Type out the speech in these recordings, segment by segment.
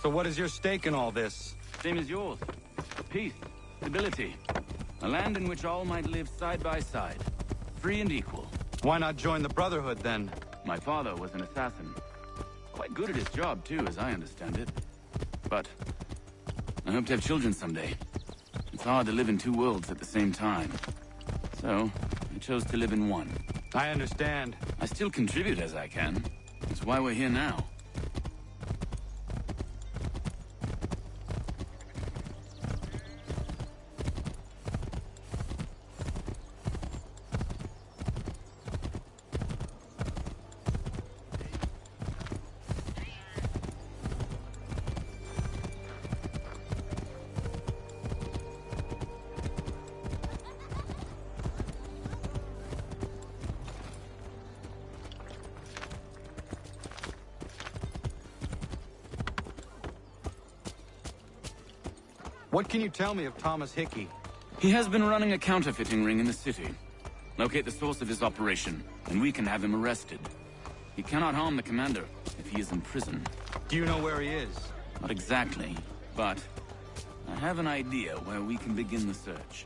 So what is your stake in all this? Same as yours. Peace, stability. A land in which all might live side by side. Free and equal. Why not join the Brotherhood, then? My father was an assassin. Quite good at his job, too, as I understand it. But I hope to have children someday. It's hard to live in two worlds at the same time. So, I chose to live in one. I understand. I still contribute as I can. That's why we're here now. What can you tell me of Thomas Hickey? He has been running a counterfeiting ring in the city. Locate the source of his operation, and we can have him arrested. He cannot harm the commander if he is in prison. Do you know where he is? Not exactly, but I have an idea where we can begin the search.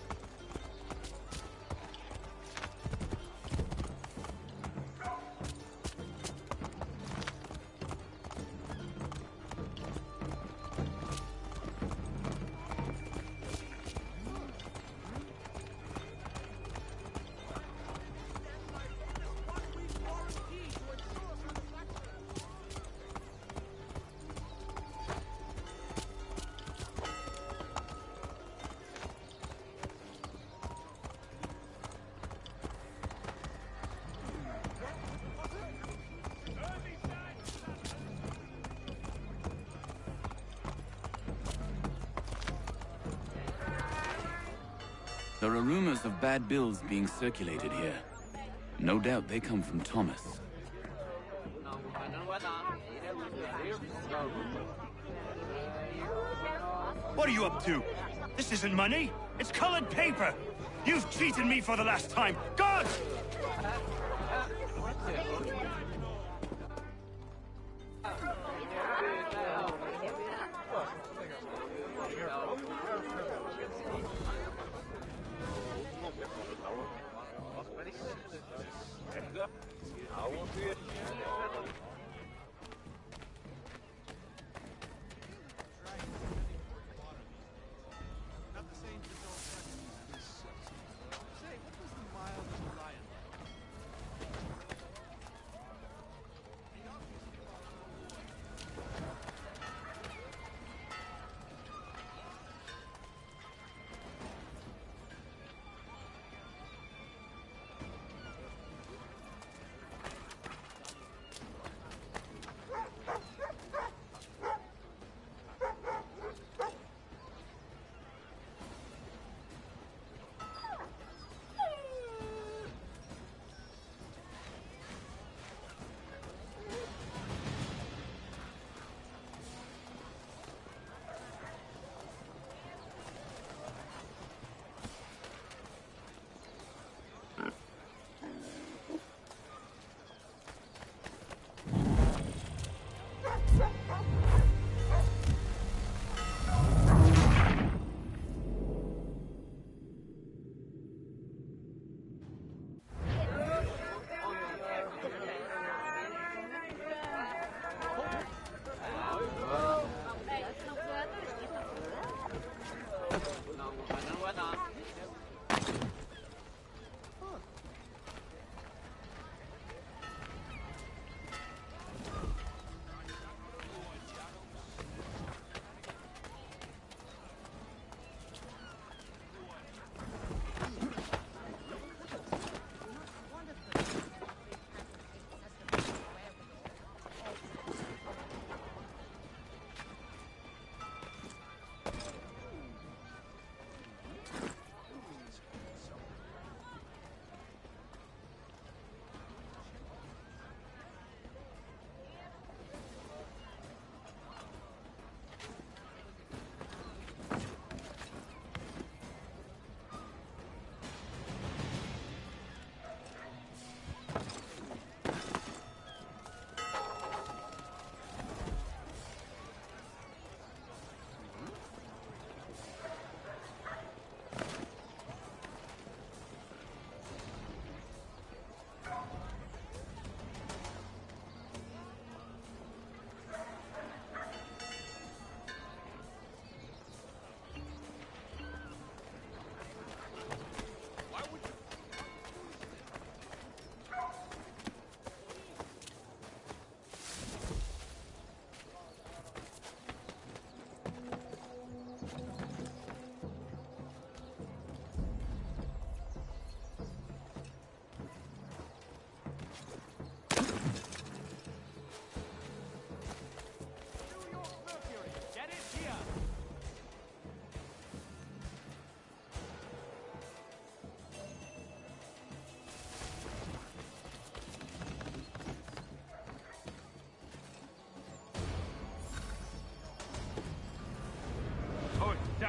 There are rumors of bad bills being circulated here. No doubt they come from Thomas. What are you up to? This isn't money. It's colored paper. You've cheated me for the last time. God!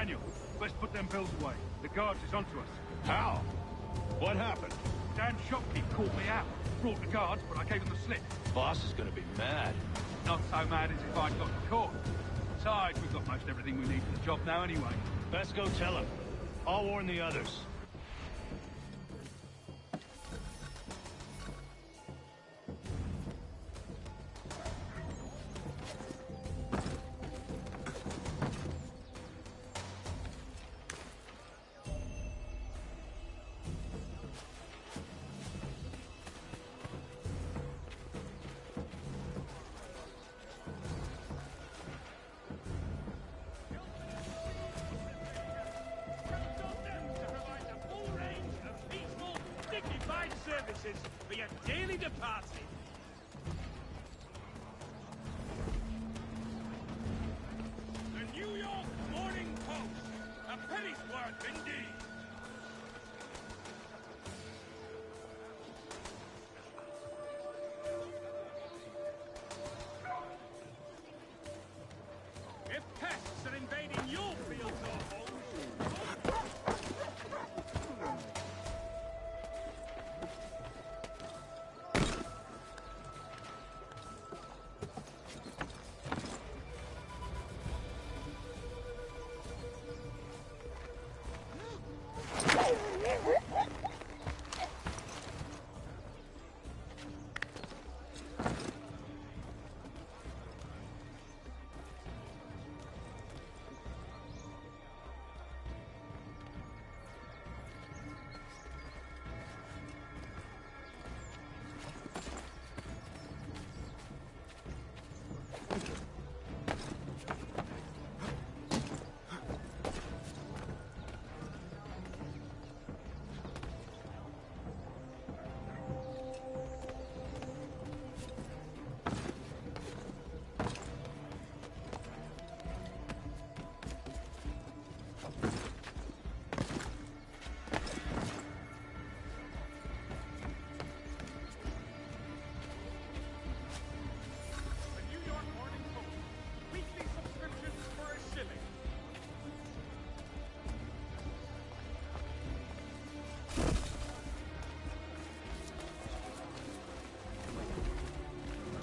Daniel, let's put them bills away. The guards is onto us. How? What happened? Damn shopkeep called me out. Brought the guards, but I gave him the slip. Boss is gonna be mad. Not so mad as if I'd got caught. Besides, we've got most everything we need for the job now anyway. Best go tell him. I'll warn the others. Services for your daily departing. The New York Morning Post. A penny's worth indeed. If pests are invading your fields or homes,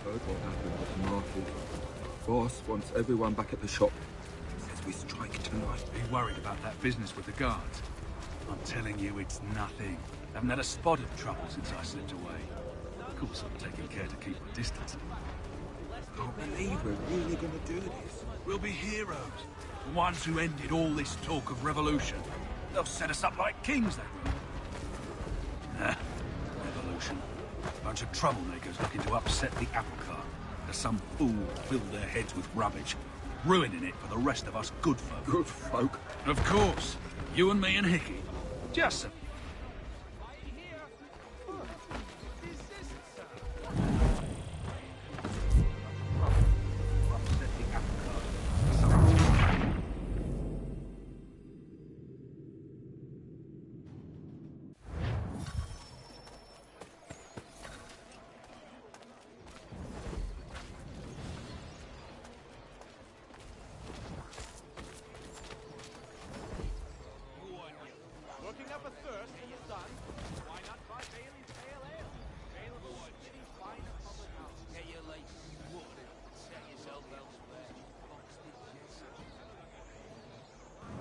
Heard what happened at the market. Boss wants everyone back at the shop. Says we strike tonight. Be worried about that business with the guards. I'm telling you, it's nothing. Haven't had a spot of trouble since I slipped away. Of course, I'm taking care to keep my distance. Can't believe we're really gonna do this. We'll be heroes. The ones who ended all this talk of revolution. They'll set us up like kings, they will. Nah, revolution. Bunch of troublemakers looking to upset the apple cart. As some fool filled their heads with rubbish, ruining it for the rest of us good folk. Good folk? Of course. You and me and Hickey. Just some...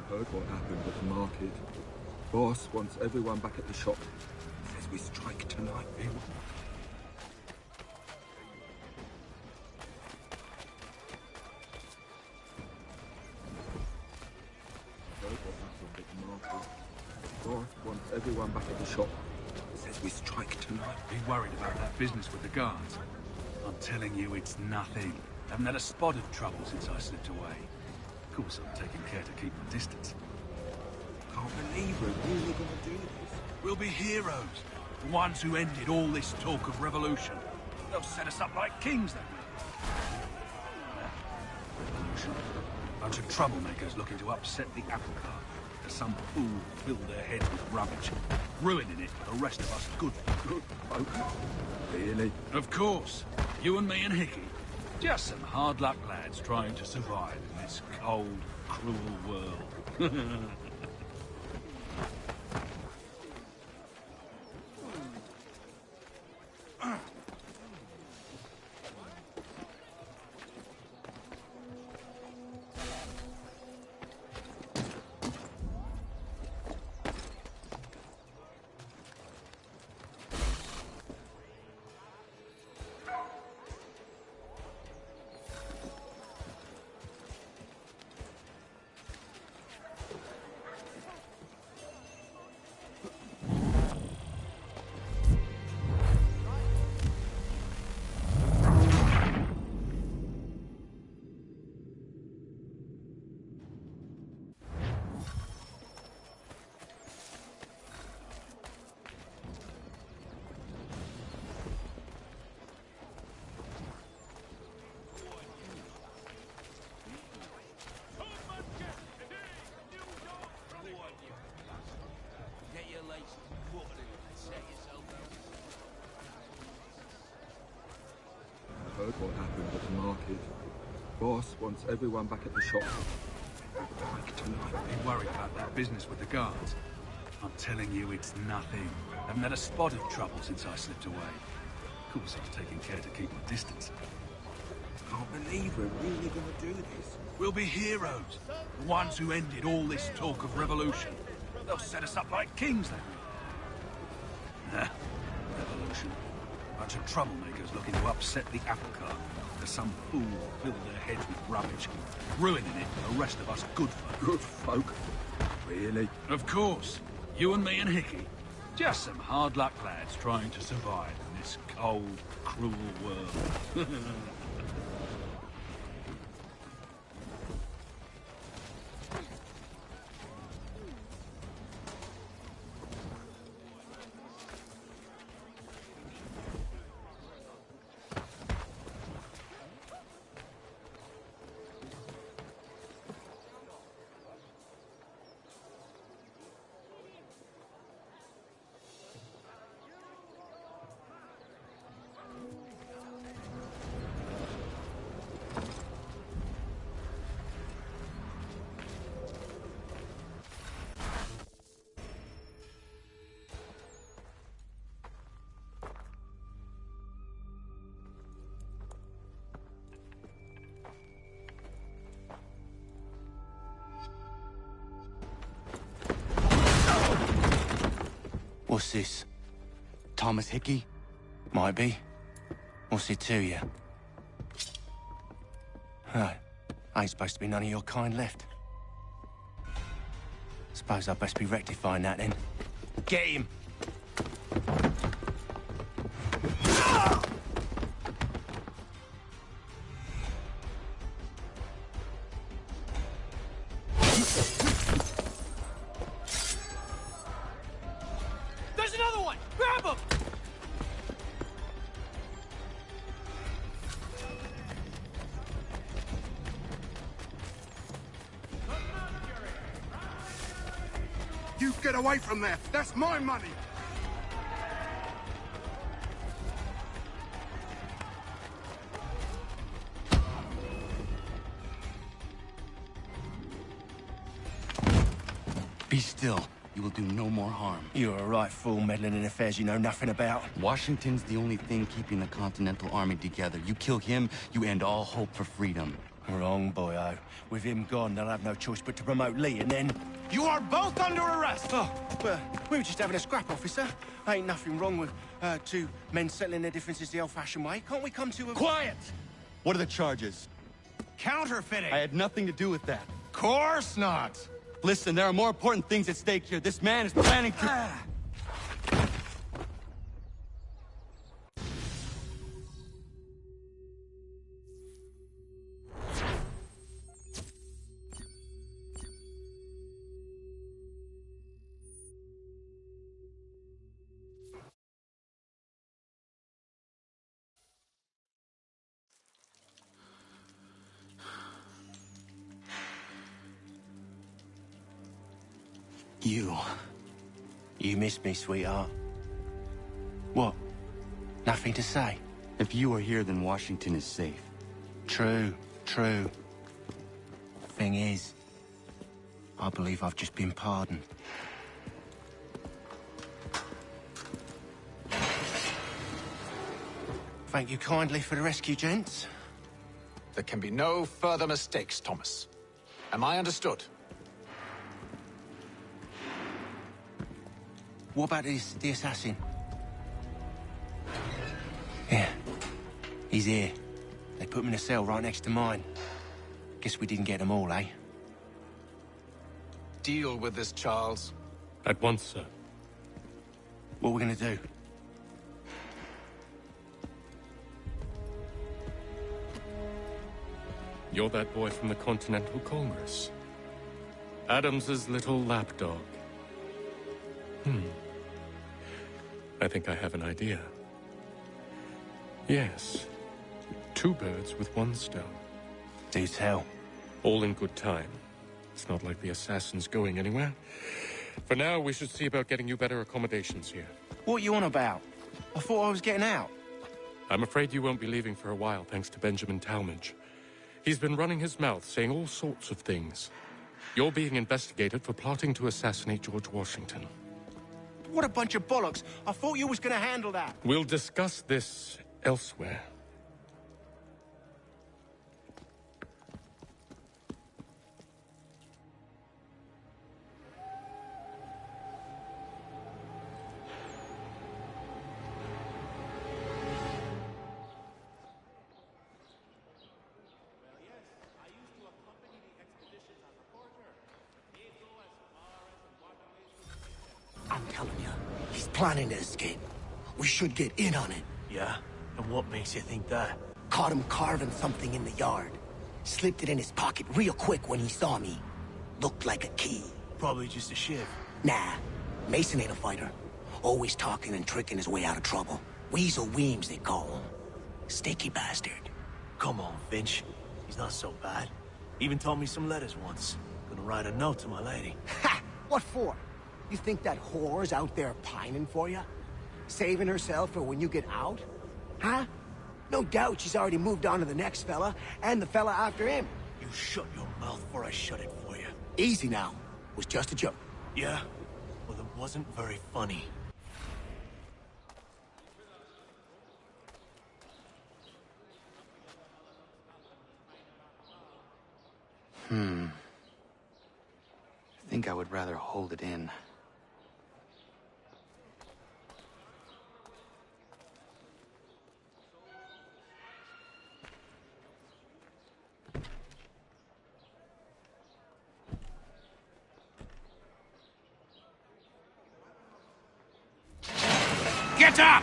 Heard what happened at the market. Boss wants everyone back at the shop. Says we strike tonight. Heard what happened at the market. Boss wants everyone back at the shop. Says we strike tonight. Be worried about that business with the guards. I'm telling you, it's nothing. Haven't had a spot of trouble since I slipped away. Of course, I'm taking care to keep my distance. Can't believe we're really gonna do this. We'll be heroes. The ones who ended all this talk of revolution. They'll set us up like kings, they will. Revolution. Bunch of troublemakers looking to upset the apple cart. As some fool filled their heads with rubbish, ruining it for the rest of us good folk. Good folk? Really? Of course. You and me and Hickey. Just some hard luck lads trying to survive in this cold, cruel world. I heard what happened at the market. Boss wants everyone back at the shop. Like tonight. Be worried about that business with the guards. I'm telling you, it's nothing. Haven't had a spot of trouble since I slipped away. Of course, I was taking care to keep my distance. Can't believe we're really gonna do this. We'll be heroes. The ones who ended all this talk of revolution. They'll set us up like kings, they will. Revolution. Bunch of troublemakers looking to upset the apple cart. There's some fool filled their heads with rubbish, ruining it for the rest of us good folk. Good folk? Really? Of course. You and me and Hickey. Just some hard luck lads trying to survive in this cold, cruel world. What's this? Thomas Hickey? Might be. What's it to you? Right. Ain't supposed to be none of your kind left. Suppose I'd best be rectifying that then. Get him! There's another one! Grab him! You get away from there! That's my money! Be still. You will do no more harm. You're a right fool meddling in affairs you know nothing about. Washington's the only thing keeping the Continental Army together. You kill him, you end all hope for freedom. Wrong, boyo. With him gone, they'll have no choice but to promote Lee, and then... You are both under arrest! Oh, well, we were just having a scrap, officer. Ain't nothing wrong with two men settling their differences the old-fashioned way. Can't we come to a... Quiet! What are the charges? Counterfeiting! I had nothing to do with that. Course not! Listen, there are more important things at stake here. This man is planning to... You missed me, sweetheart. What? Nothing to say? If you are here, then Washington is safe. True, true. Thing is, I believe I've just been pardoned. Thank you kindly for the rescue, gents. There can be no further mistakes, Thomas. Am I understood? What about the assassin? Yeah. He's here. They put him in a cell right next to mine. Guess we didn't get them all, eh? Deal with this, Charles. At once, sir. What are we gonna do? You're that boy from the Continental Congress. Adams's little lapdog. I think I have an idea. Yes. 2 birds with 1 stone. Do tell. All in good time. It's not like the assassin's going anywhere. For now, we should see about getting you better accommodations here. What are you on about? I thought I was getting out. I'm afraid you won't be leaving for a while, thanks to Benjamin Talmadge. He's been running his mouth, saying all sorts of things. You're being investigated for plotting to assassinate George Washington. What a bunch of bollocks. I thought you was gonna handle that. We'll discuss this elsewhere. I'm telling you, he's planning to escape. We should get in on it. Yeah? And what makes you think that? Caught him carving something in the yard. Slipped it in his pocket real quick when he saw me. Looked like a key. Probably just a shiv. Nah, Mason ain't a fighter. Always talking and tricking his way out of trouble. Weasel Weems, they call him. Sneaky bastard. Come on, Finch. He's not so bad. Even told me some letters once. Gonna write a note to my lady. Ha! What for? You think that whore's out there pining for you? Saving herself for when you get out? Huh? No doubt she's already moved on to the next fella, and the fella after him. You shut your mouth before I shut it for you. Easy now. It was just a joke. Yeah? Well, it wasn't very funny. I think I would rather hold it in. Get up!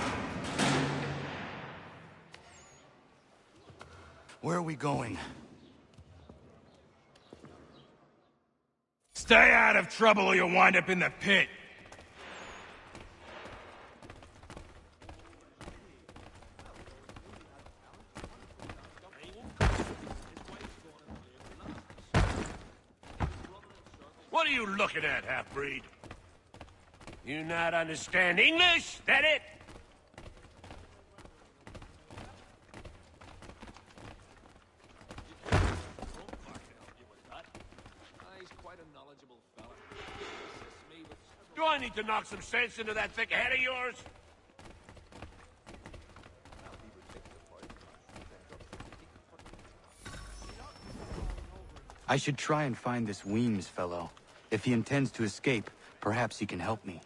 Where are we going? Stay out of trouble or you'll wind up in the pit. What are you looking at, half-breed? You not understand English? That it? Do I need to knock some sense into that thick head of yours? I should try and find this Weems fellow. If he intends to escape, perhaps he can help me.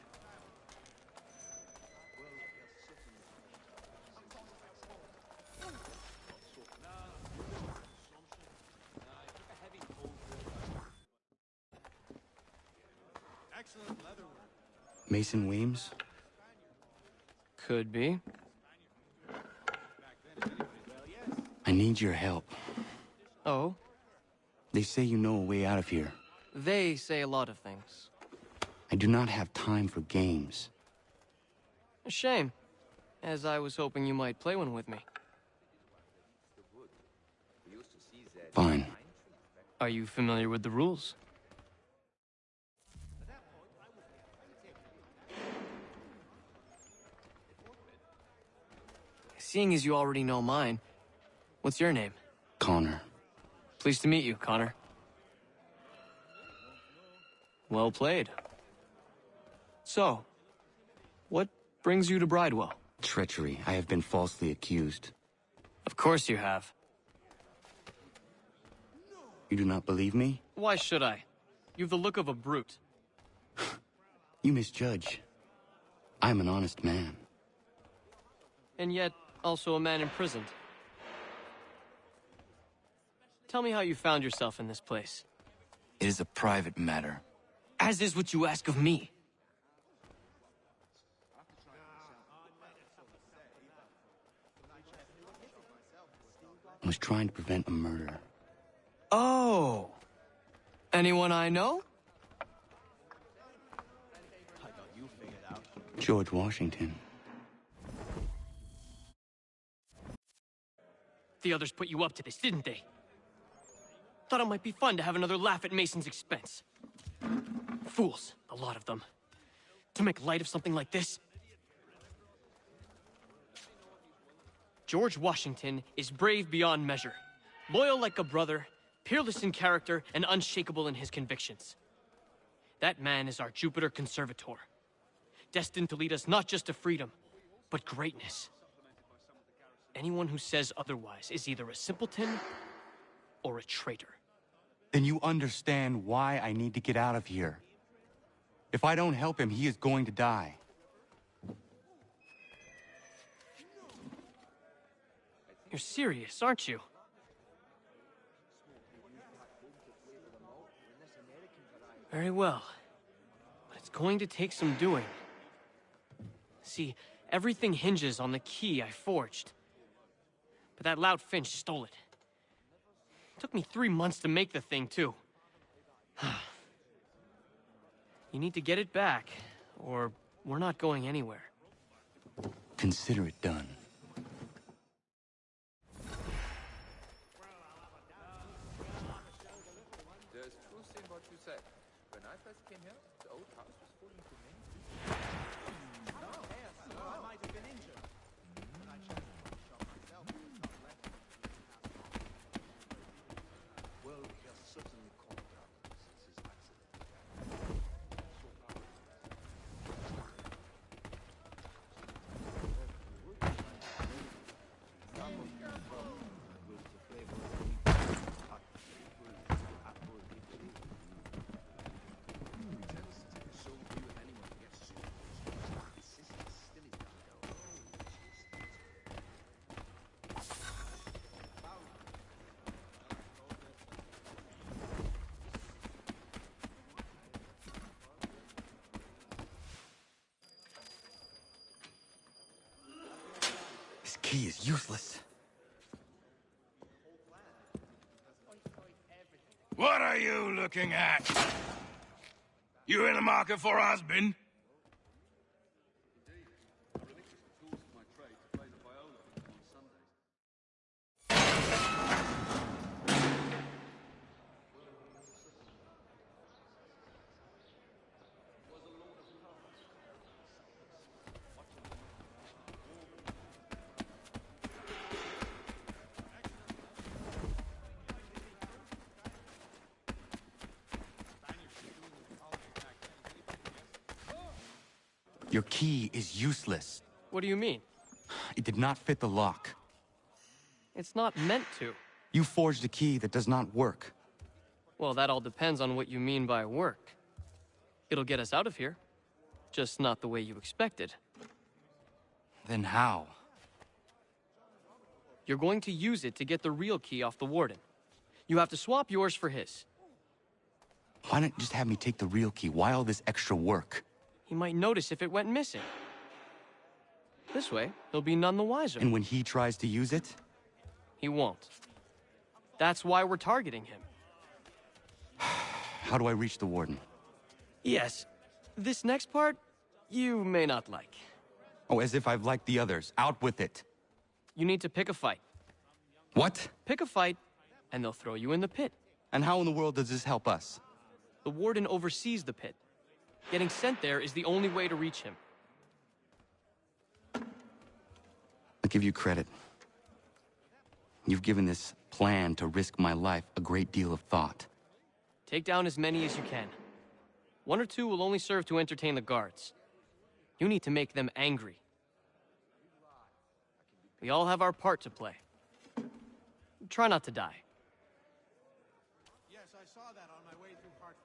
Mason Weems? Could be. I need your help. Oh? They say you know a way out of here. They say a lot of things. I do not have time for games. A shame, as I was hoping you might play one with me. Fine. Are you familiar with the rules? Seeing as you already know mine, what's your name? Connor. Pleased to meet you, Connor. Well played. So, what brings you to Bridewell? Treachery. I have been falsely accused. Of course you have. You do not believe me? Why should I? You've the look of a brute. You misjudge. I'm an honest man. And yet, also a man imprisoned. Tell me how you found yourself in this place. It is a private matter. As is what you ask of me. I was trying to prevent a murder. Oh! Anyone I know? George Washington. The others put you up to this, didn't they? Thought it might be fun to have another laugh at Mason's expense. Fools, a lot of them. To make light of something like this. George Washington is brave beyond measure, loyal like a brother, peerless in character, and unshakable in his convictions. That man is our Jupiter Conservator, destined to lead us not just to freedom, but greatness. Anyone who says otherwise is either a simpleton or a traitor. Then you understand why I need to get out of here. If I don't help him, he is going to die. You're serious, aren't you? Very well. But it's going to take some doing. See, everything hinges on the key I forged. But that lout Finch stole it. Took me 3 months to make the thing, too. You need to get it back, or we're not going anywhere. Consider it done. There's truth in what you said. When I first came here, the old house was falling to many people. I might have been injured. I checked the shop myself. Well, he has certainly calmed down since his accident. This key is useless. What are you looking at? You in the market for a husband? Your key is useless. What do you mean? It did not fit the lock. It's not meant to. You forged a key that does not work. Well, that all depends on what you mean by work. It'll get us out of here. Just not the way you expected. Then how? You're going to use it to get the real key off the Warden. You have to swap yours for his. Why not just have me take the real key? Why all this extra work? He might notice if it went missing. This way, he'll be none the wiser. And when he tries to use it? He won't. That's why we're targeting him. How do I reach the Warden? Yes. This next part, you may not like. Oh, as if I've liked the others. Out with it. You need to pick a fight. What? Pick a fight, and they'll throw you in the pit. And how in the world does this help us? The Warden oversees the pit. Getting sent there is the only way to reach him. I'll give you credit. You've given this plan to risk my life a great deal of thought. Take down as many as you can. 1 or 2 will only serve to entertain the guards. You need to make them angry. We all have our part to play. Try not to die. Yes, I saw that on my way through Hartford.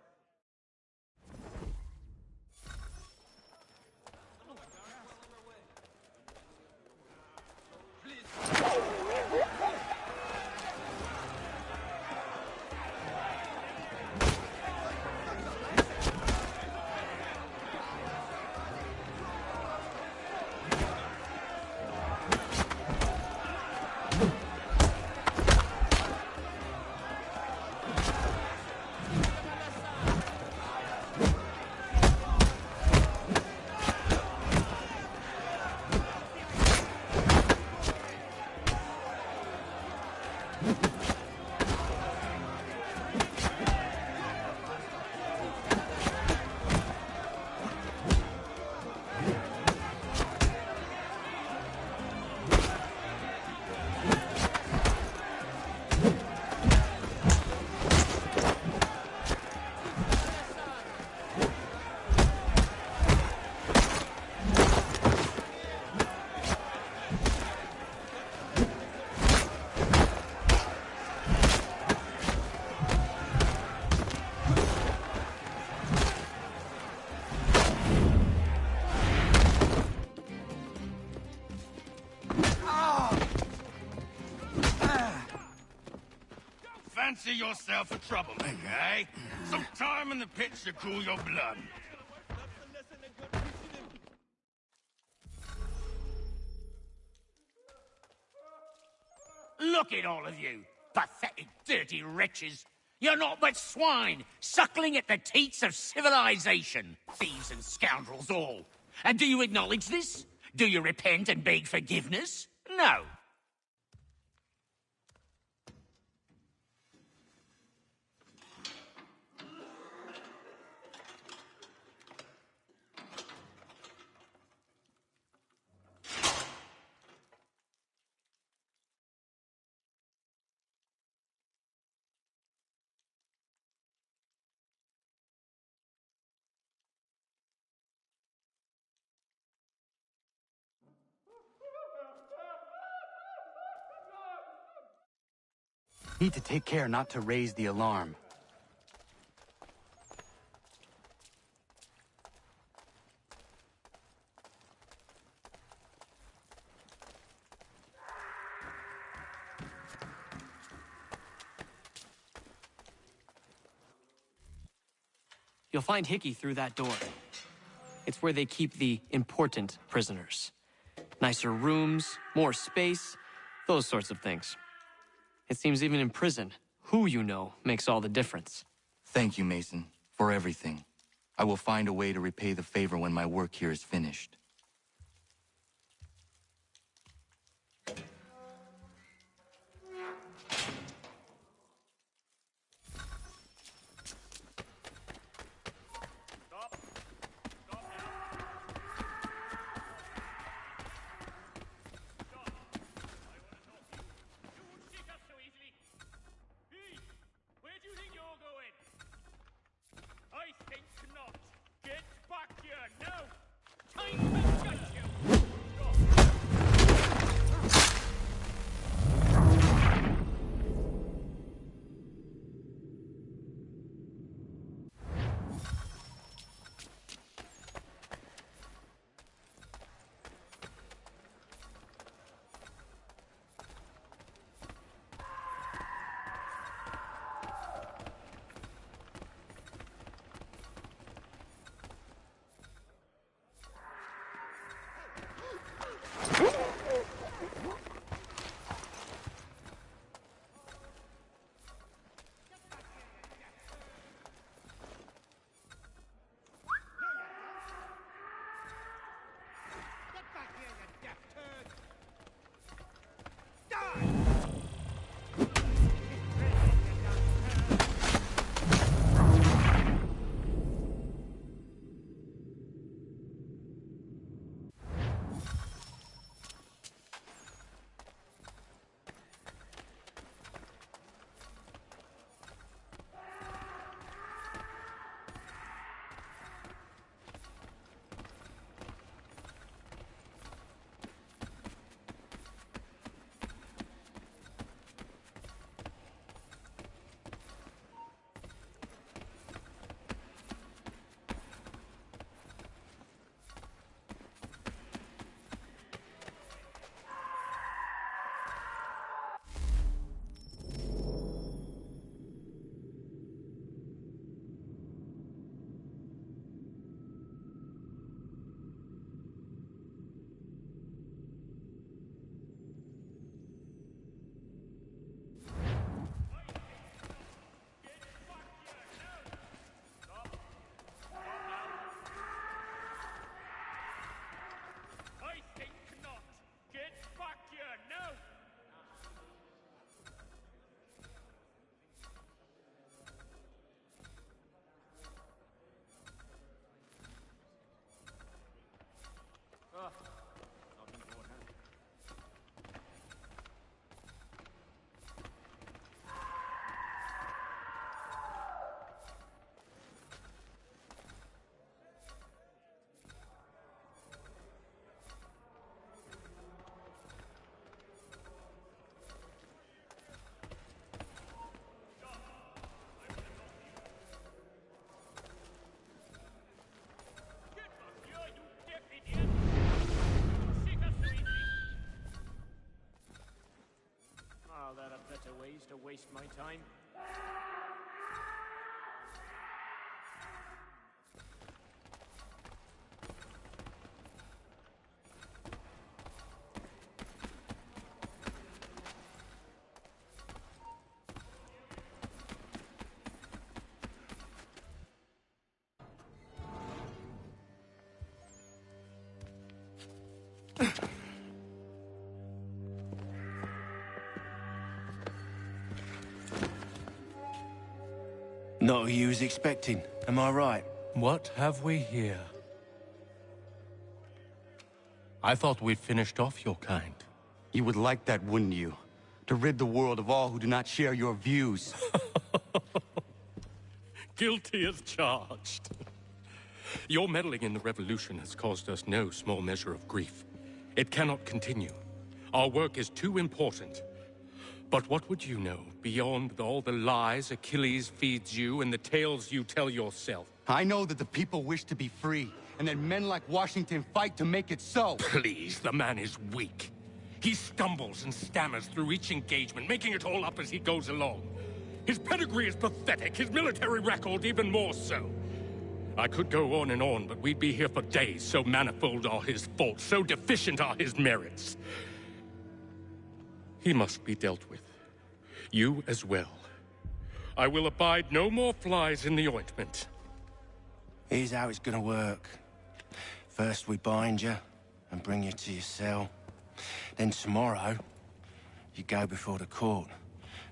Fancy yourself a troublemaker, eh? Some time in the pits to cool your blood. Look at all of you, pathetic, dirty wretches. You're not but swine, suckling at the teats of civilization. Thieves and scoundrels all. And do you acknowledge this? Do you repent and beg forgiveness? No. Need to take care not to raise the alarm. You'll find Hickey through that door. It's where they keep the important prisoners. Nicer rooms, more space, those sorts of things. It seems even in prison, who you know makes all the difference. Thank you, Mason, for everything. I will find a way to repay the favor when my work here is finished. I think not. Get back here now! Time to waste my time. Not who you was expecting, am I right? What have we here? I thought we'd finished off your kind. You would like that, wouldn't you? To rid the world of all who do not share your views. Guilty as charged. Your meddling in the revolution has caused us no small measure of grief. It cannot continue. Our work is too important. But what would you know, beyond all the lies Achilles feeds you and the tales you tell yourself? I know that the people wish to be free, and that men like Washington fight to make it so. Please, the man is weak. He stumbles and stammers through each engagement, making it all up as he goes along. His pedigree is pathetic, his military record even more so. I could go on and on, but we'd be here for days, so manifold are his faults, so deficient are his merits. He must be dealt with. You as well. I will abide no more flies in the ointment. Here's how it's gonna work. First we bind you and bring you to your cell. Then tomorrow, you go before the court,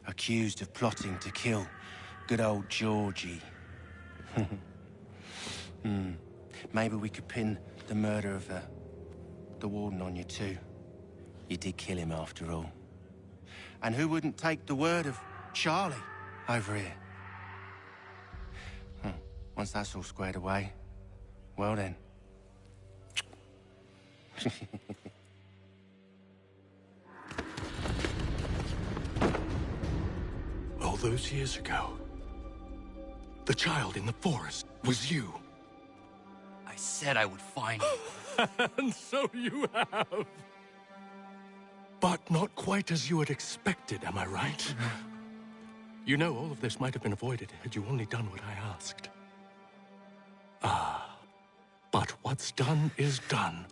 accused of plotting to kill good old Georgie. Maybe we could pin the murder of the warden on you too. You did kill him after all. And who wouldn't take the word of Charlie over here? Once that's all squared away, well then. All those years ago, the child in the forest was you. I said I would find you. And so you have. But not quite as you had expected, am I right? You know, all of this might have been avoided had you only done what I asked. Ah, but what's done is done.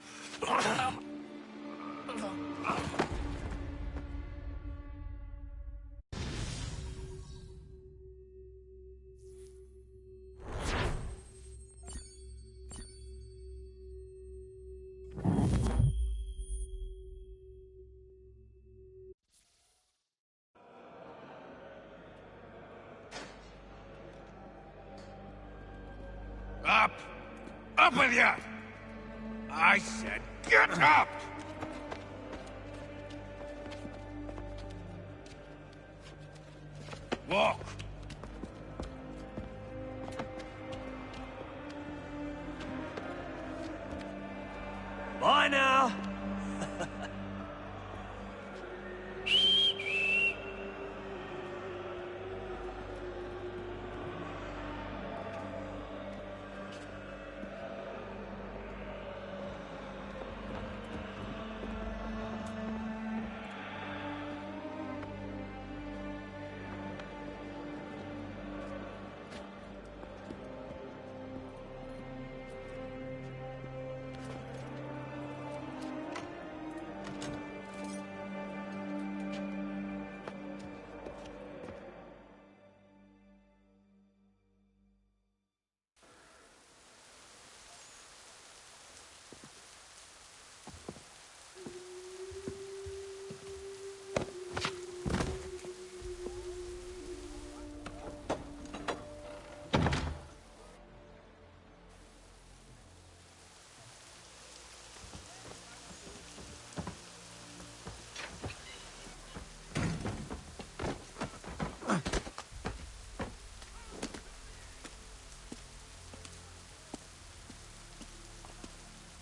Up! Up with you! I said get up! Walk! Bye now!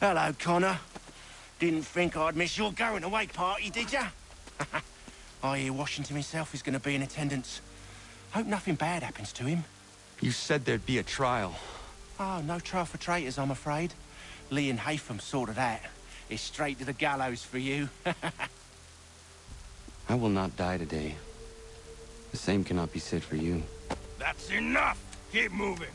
Hello, Connor. Didn't think I'd miss your going away party, did ya? I hear Washington himself is going to be in attendance. Hope nothing bad happens to him. You said there'd be a trial. Oh, no trial for traitors, I'm afraid. Lee and Haytham sorted that. It's straight to the gallows for you. I will not die today. The same cannot be said for you. That's enough! Keep moving!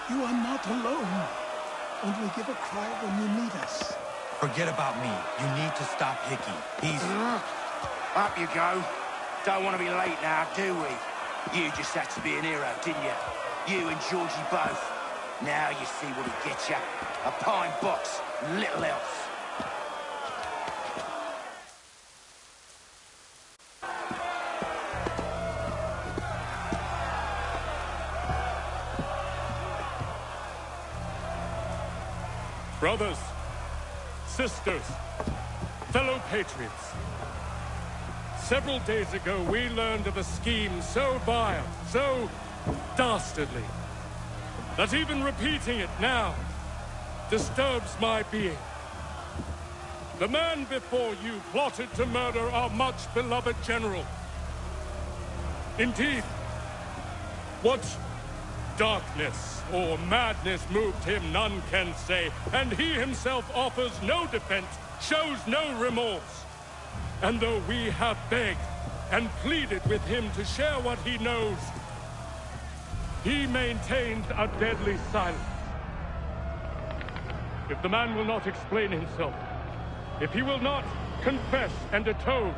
You are not alone. Only give a cry when you need us. Forget about me. You need to stop Hickey. He's... Up you go. Don't want to be late now, do we? You just had to be an hero, didn't you? You and Georgie both. Now you see what he gets you. A pine box, little else. Brothers, sisters, fellow patriots. Several days ago, we learned of a scheme so vile, so dastardly, that even repeating it now disturbs my being. The man before you plotted to murder our much-beloved general. Indeed, what darkness or madness moved him, none can say, and he himself offers no defense, shows no remorse. And though we have begged and pleaded with him to share what he knows, he maintains a deadly silence. If the man will not explain himself, if he will not confess and atone,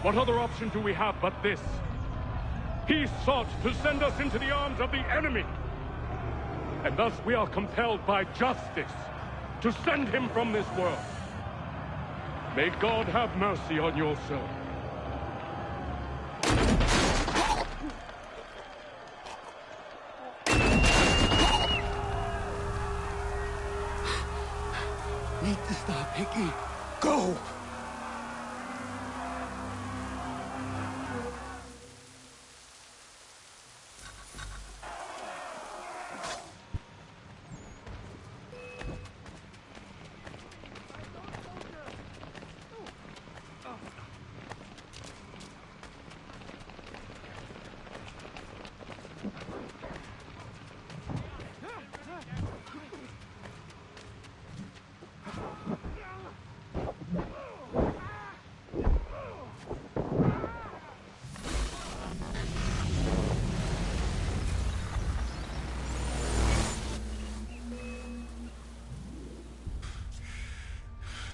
what other option do we have but this? He sought to send us into the arms of the enemy. And thus we are compelled by justice to send him from this world. May God have mercy on your soul. Need to stop, Hickey. Go!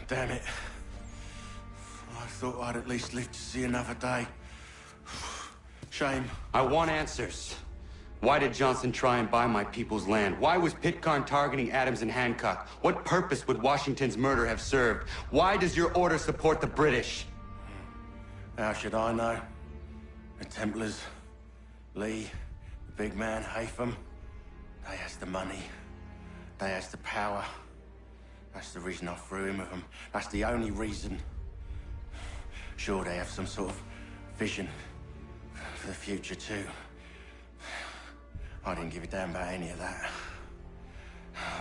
Damn it. I thought I'd at least live to see another day. Shame. I want answers. Why did Johnson try and buy my people's land? Why was Pitcairn targeting Adams and Hancock? What purpose would Washington's murder have served? Why does your order support the British? How should I know? The Templars, Lee, the big man, Haytham, they has the money. They has the power. That's the reason I threw in with them. That's the only reason. Sure, they have some sort of vision for the future, too. I didn't give a damn about any of that.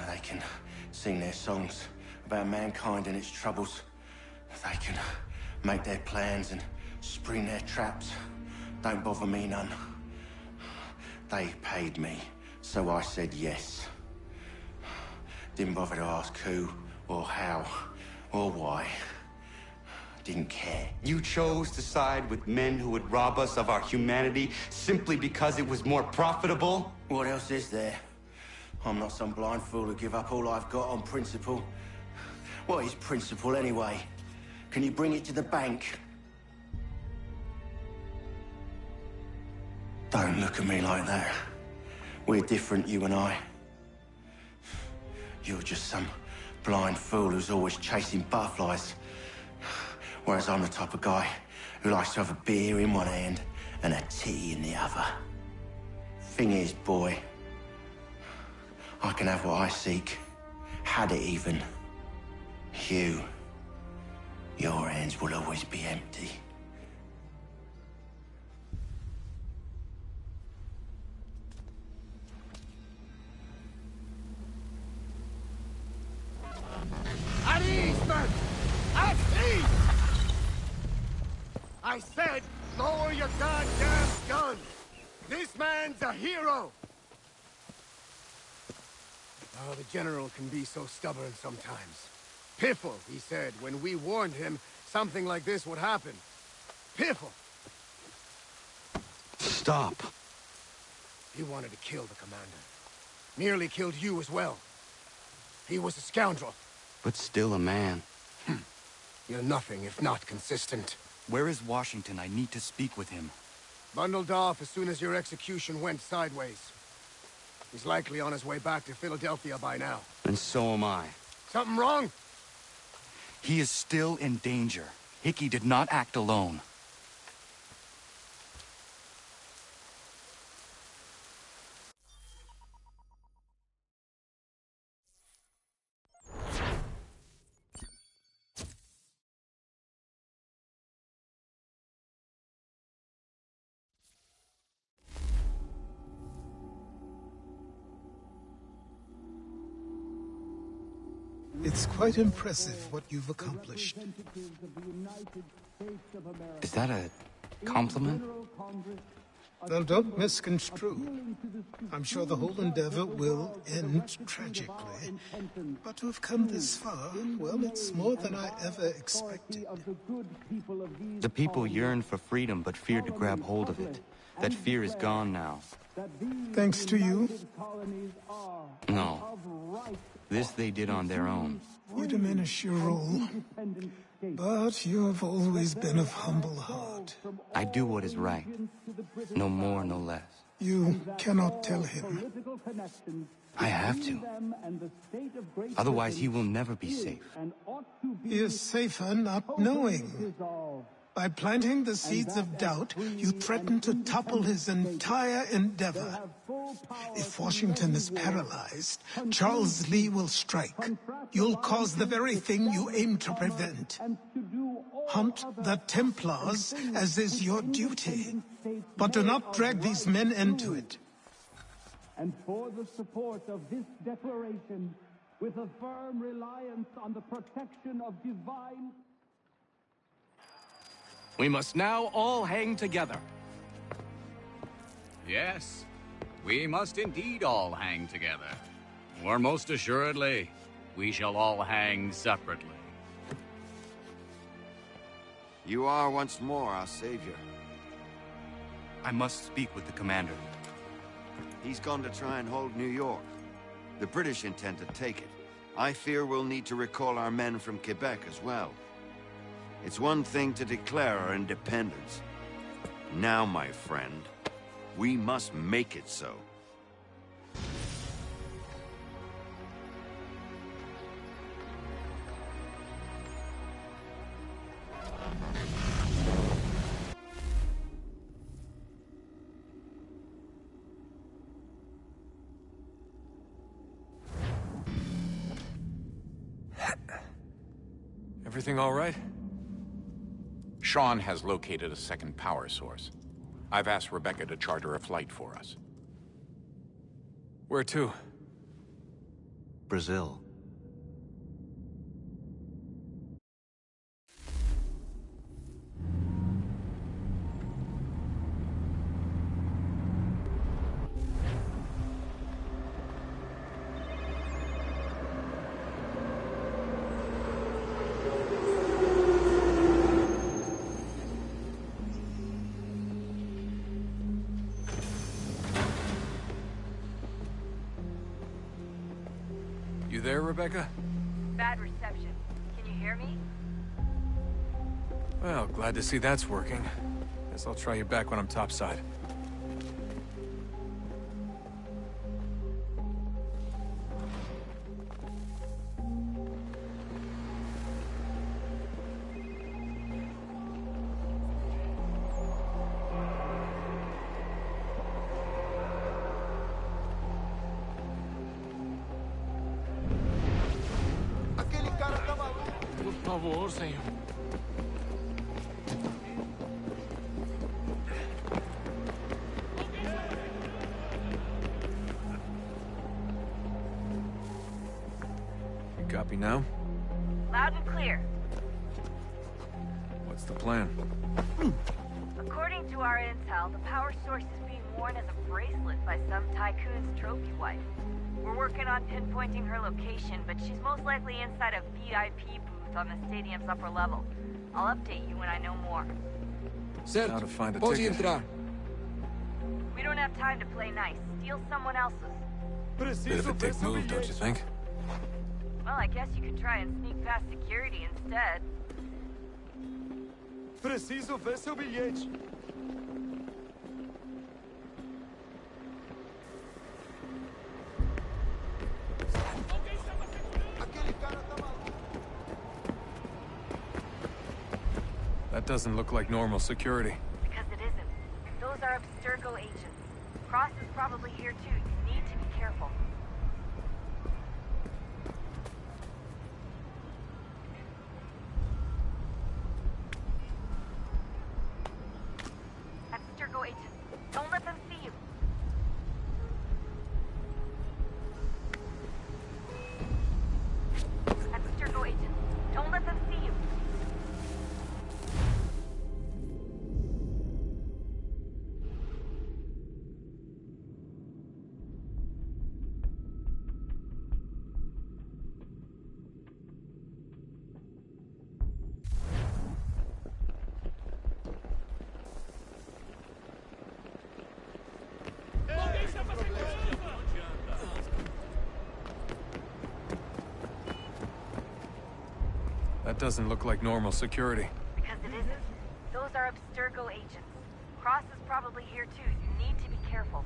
They can sing their songs about mankind and its troubles. They can make their plans and spring their traps. Don't bother me none. They paid me, so I said yes. Didn't bother to ask who, or how, or why. Didn't care. You chose to side with men who would rob us of our humanity simply because it was more profitable? What else is there? I'm not some blind fool who give up all I've got on principle. What is principle, anyway? Can you bring it to the bank? Don't look at me like that. We're different, you and I. You're just some blind fool who's always chasing butterflies. Whereas I'm the type of guy who likes to have a beer in one hand and a tea in the other. Thing is, boy, I can have what I seek. Had it even. Your hands will always be empty. At ease, men! At ease! I said, lower your goddamn gun! This man's a hero! Oh, the General can be so stubborn sometimes. Piffle, he said, when we warned him something like this would happen. Piffle! Stop. He wanted to kill the commander. Nearly killed you as well. He was a scoundrel. But still a man. You're nothing if not consistent. Where is Washington? I need to speak with him. Bundled off as soon as your execution went sideways. He's likely on his way back to Philadelphia by now. And so am I. Something wrong? He is still in danger. Hickey did not act alone. It's quite impressive what you've accomplished. Is that a compliment? Now, don't misconstrue. I'm sure the whole endeavor will end tragically. But to have come this far, well, it's more than I ever expected. The people yearn for freedom but feared to grab hold of it. That fear is gone now. Thanks to you? No. This they did on their own. You diminish your role. But you have always been of humble heart. I do what is right. No more, no less. You cannot tell him. I have to. Otherwise, he will never be safe. He is safer not knowing. By planting the seeds of doubt, you threaten to topple his entire endeavor. If Washington is paralyzed, Charles Lee will strike. You'll cause the very thing you aim to prevent. Hunt the Templars, as is your duty. But do not drag these men into it. And for the support of this declaration, with a firm reliance on the protection of divine... We must now all hang together. Yes, we must indeed all hang together. Or most assuredly, we shall all hang separately. You are once more our savior. I must speak with the commander. He's gone to try and hold New York. The British intend to take it. I fear we'll need to recall our men from Quebec as well. It's one thing to declare our independence. Now, my friend, we must make it so. Everything all right? Sean has located a second power source. I've asked Rebecca to charter a flight for us. Where to? Brazil. You there, Rebecca? Bad reception. Can you hear me? Well, glad to see that's working. Guess I'll try you back when I'm topside. Por favor, senhor. You copy now? Loud and clear. What's the plan? According to our intel, the power source is being worn as a bracelet by some tycoon's trophy wife. We're working on pinpointing her location, but she's most likely inside a VIP booth on the stadium's upper level. I'll update you when I know more. Certo. How to find a ticket. Entrar. We don't have time to play nice. Steal someone else's. Bit of a dick move, don't you think? Well, I guess you could try and sneak past security instead. Preciso ver seu bilhete. That doesn't look like normal security. Because it isn't. Those are Abstergo agents. Cross is probably here too. You need to be careful. Abstergo agents. Don't let them see you. Abstergo agents. Don't let them see you. That doesn't look like normal security. Because it isn't. Those are Abstergo agents. Cross is probably here too. You need to be careful.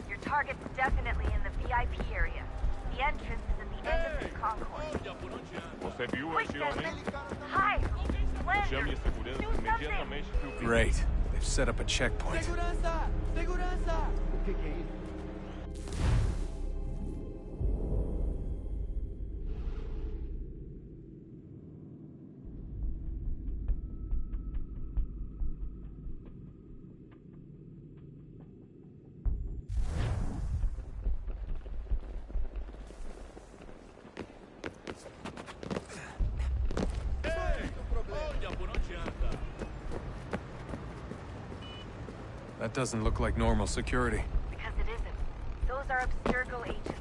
Your target's definitely in the VIP area. The entrance is at the end of this concourse. Você viu esse homem? Hi! Chame a segurança imediatamente que o Great. They've set up a checkpoint. Segurança! Segurança! O que é isso? That doesn't look like normal security. Because it isn't. Those are Abstergo agents.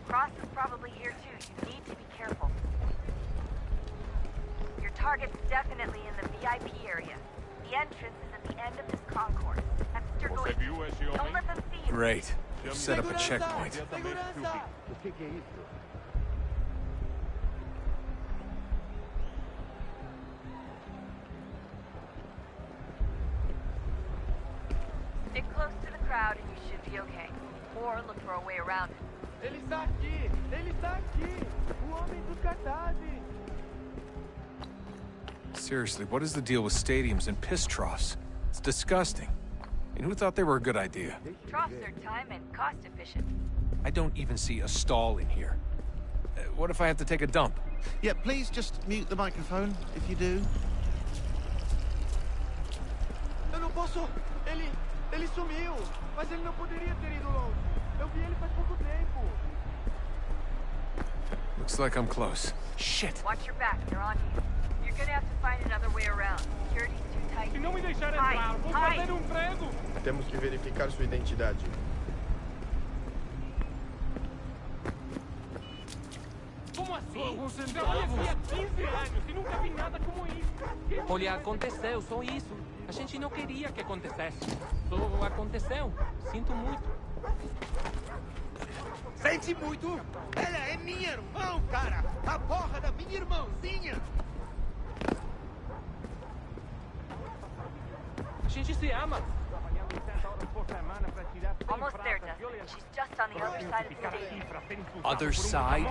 Cross is probably here too. You need to be careful. Your target's definitely in the VIP area. The entrance is at the end of this concourse. Abstergo Você viu agents. esse homem? Don't let them see you. Great. They've set up a checkpoint. Segurança! O que é isso? Stick close to the crowd and you should be okay. Or look for a way around it. Ele está aqui! Ele está aqui! O homem dos cartazes! Seriously, what is the deal with stadiums and piss troughs? It's disgusting. And who thought they were a good idea? Troughs are time and cost efficient. I don't even see a stall in here. What if I have to take a dump? Yeah, please just mute the microphone, if you do. Eu não posso... Ele sumiu! Mas ele não poderia ter ido longe. Eu vi ele faz pouco tempo. Looks like I'm close. Shit! Watch your back, they're on you. You're gonna have to find another way around. Security's too tight. Se não me deixar entrar, vou fazer prego! Temos que verificar sua identidade. um centavo. Trabalho aqui há 15 anos e nunca vi nada como isso. Olha, aconteceu, só isso. A gente não queria que acontecesse. Só aconteceu. Sinto muito. Sente muito? Ela é minha irmã, cara! A porra da minha irmãzinha! A gente se ama. Almost there, Dustin. She's just on the other side of the stadium. Other side?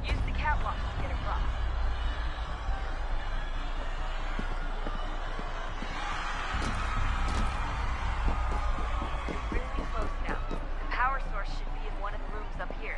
Use the catwalk to get across. It's really close now. The power source should be in one of the rooms up here.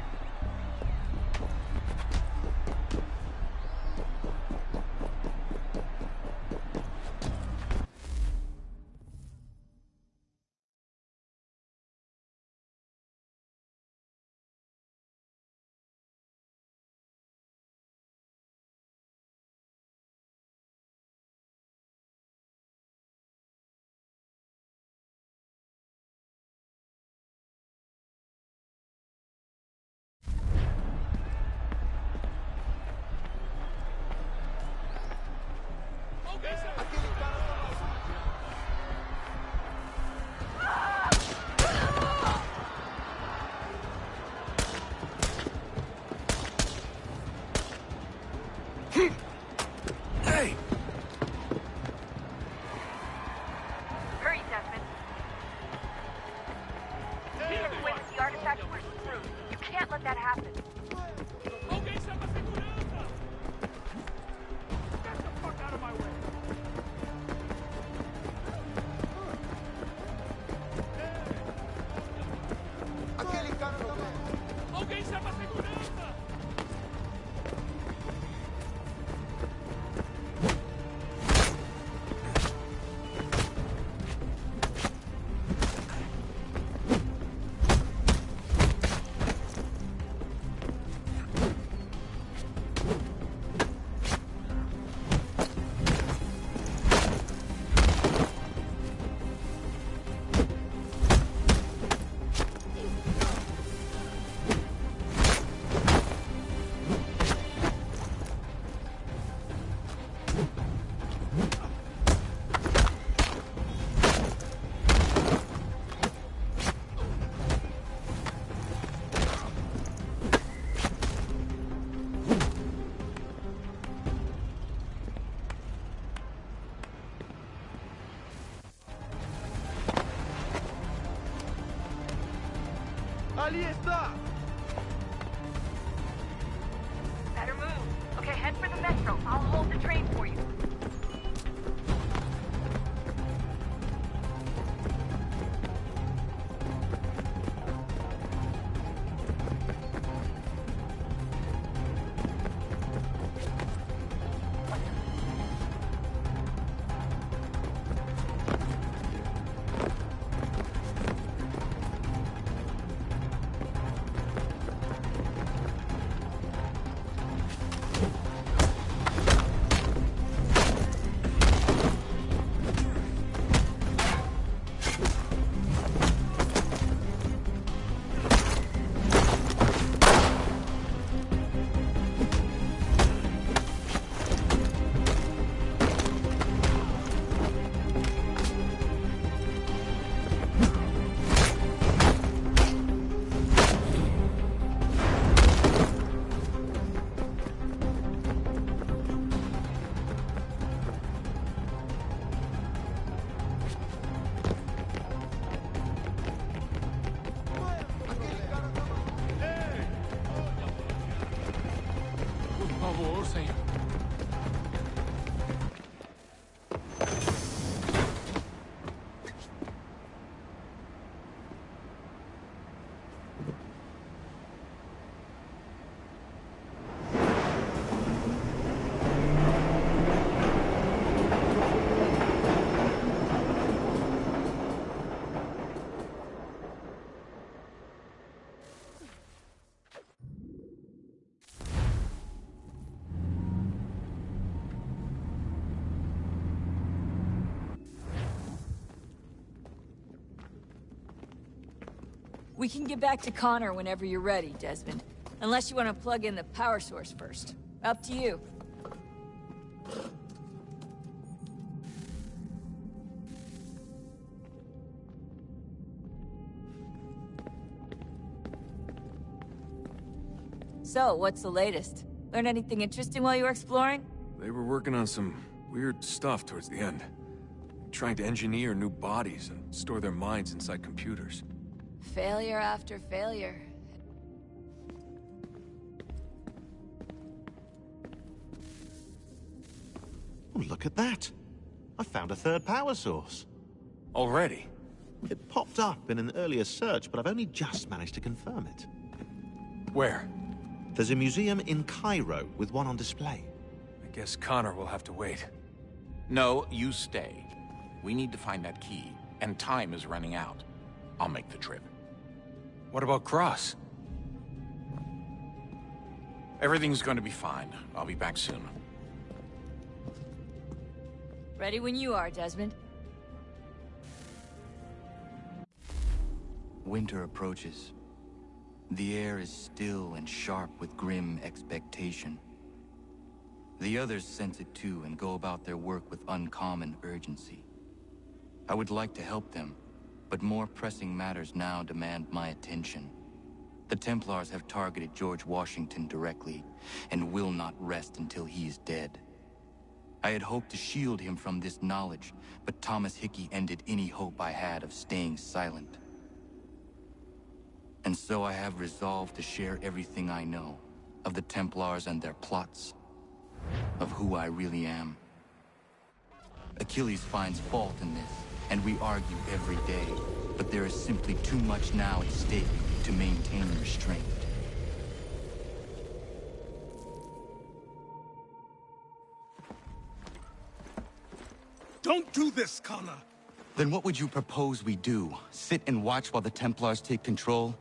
Hey! Hurry, Desmond. He is with the artifact we're screwed. You can't let that happen. Alguém chama a segurança! Ali está! Better move. Okay, head for the metro. I'll hold the train for you. We can get back to Connor whenever you're ready, Desmond. Unless you want to plug in the power source first. Up to you. So, what's the latest? Learn anything interesting while you were exploring? They were working on some weird stuff towards the end. Trying to engineer new bodies and store their minds inside computers. Failure after failure. Oh, look at that. I found a third power source. Already? It popped up in an earlier search, but I've only just managed to confirm it. Where? There's a museum in Cairo with one on display. I guess Connor will have to wait. No, you stay. We need to find that key, and time is running out. I'll make the trip. What about Cross? Everything's going to be fine. I'll be back soon. Ready when you are, Desmond. Winter approaches. The air is still and sharp with grim expectation. The others sense it too and go about their work with uncommon urgency. I would like to help them, but more pressing matters now demand my attention. The Templars have targeted George Washington directly, and will not rest until he is dead. I had hoped to shield him from this knowledge, but Thomas Hickey ended any hope I had of staying silent. And so I have resolved to share everything I know of the Templars and their plots, of who I really am. Achilles finds fault in this, and we argue every day, but there is simply too much now at stake to maintain restraint. Don't do this, Connor! Then what would you propose we do? Sit and watch while the Templars take control?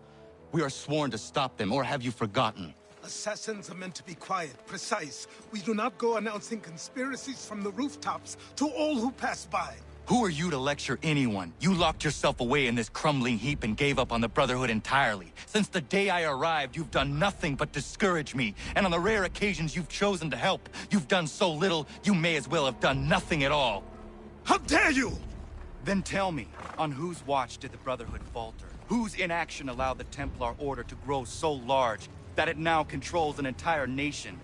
We are sworn to stop them, or have you forgotten? Assassins are meant to be quiet, precise. We do not go announcing conspiracies from the rooftops to all who pass by. Who are you to lecture anyone? You locked yourself away in this crumbling heap and gave up on the Brotherhood entirely. Since the day I arrived, you've done nothing but discourage me. And on the rare occasions you've chosen to help, you've done so little, you may as well have done nothing at all. How dare you! Then tell me, on whose watch did the Brotherhood falter? Whose inaction allowed the Templar Order to grow so large that it now controls an entire nation?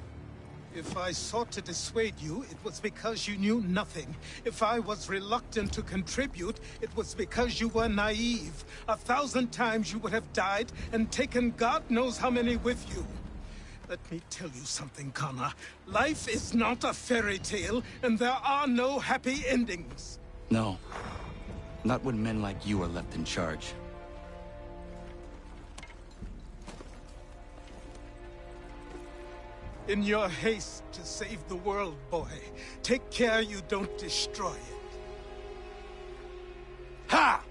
If I sought to dissuade you, it was because you knew nothing. If I was reluctant to contribute, it was because you were naive. 1,000 times you would have died and taken God knows how many with you. Let me tell you something, Connor. Life is not a fairy tale, and there are no happy endings. No. Not when men like you are left in charge. In your haste to save the world, boy, take care you don't destroy it. Ha!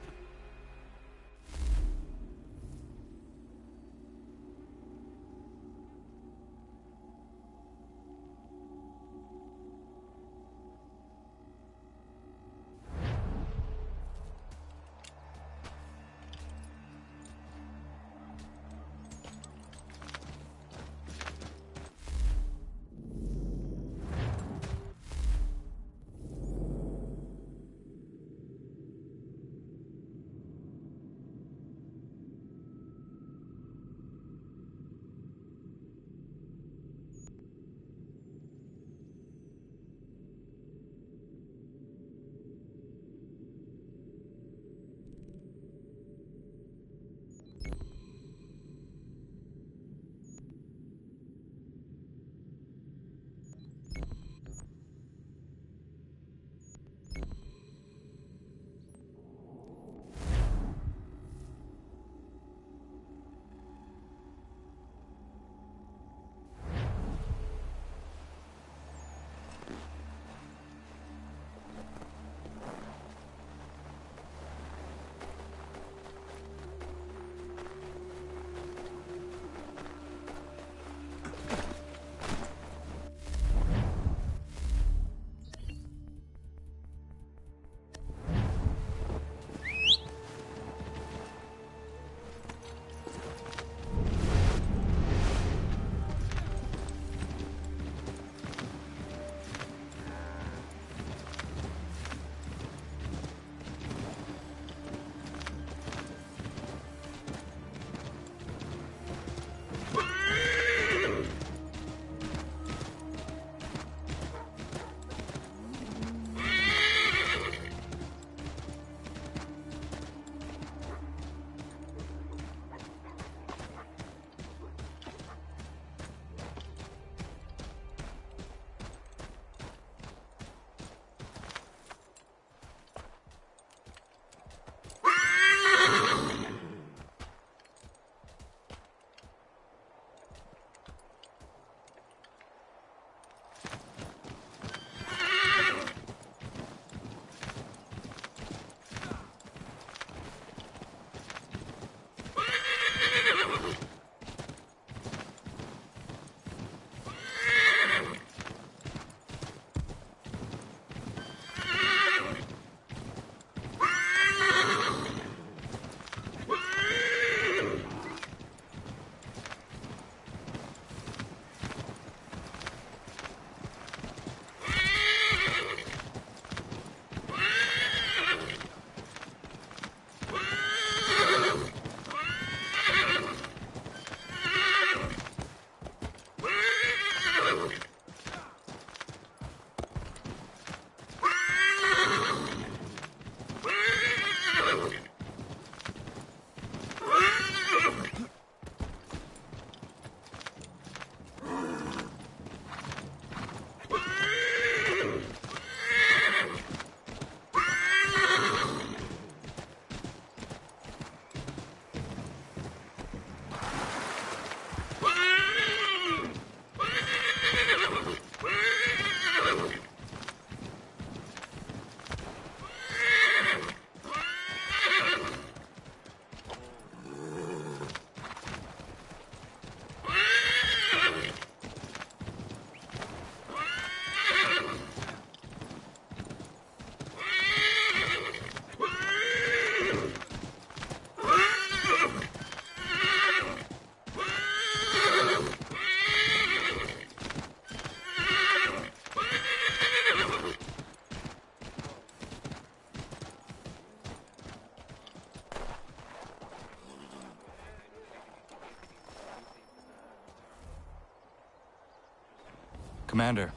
Commander.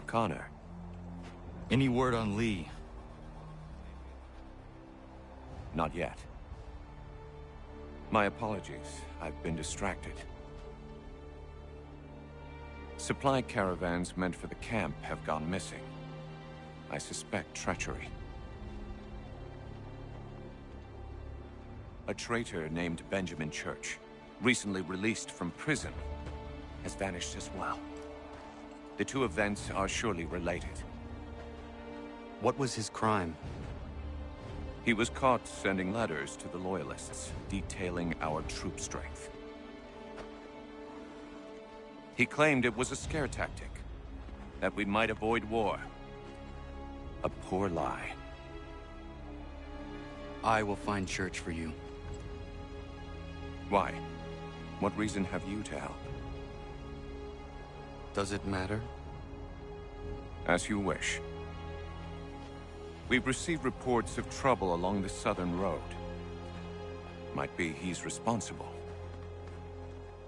Connor. Any word on Lee? Not yet. My apologies. I've been distracted. Supply caravans meant for the camp have gone missing. I suspect treachery. A traitor named Benjamin Church, recently released from prison, has vanished as well. The two events are surely related. What was his crime? He was caught sending letters to the Loyalists, detailing our troop strength. He claimed it was a scare tactic, that we might avoid war. A poor lie. I will find Church for you. Why? What reason have you to help? Does it matter? As you wish. We've received reports of trouble along the southern road. Might be he's responsible.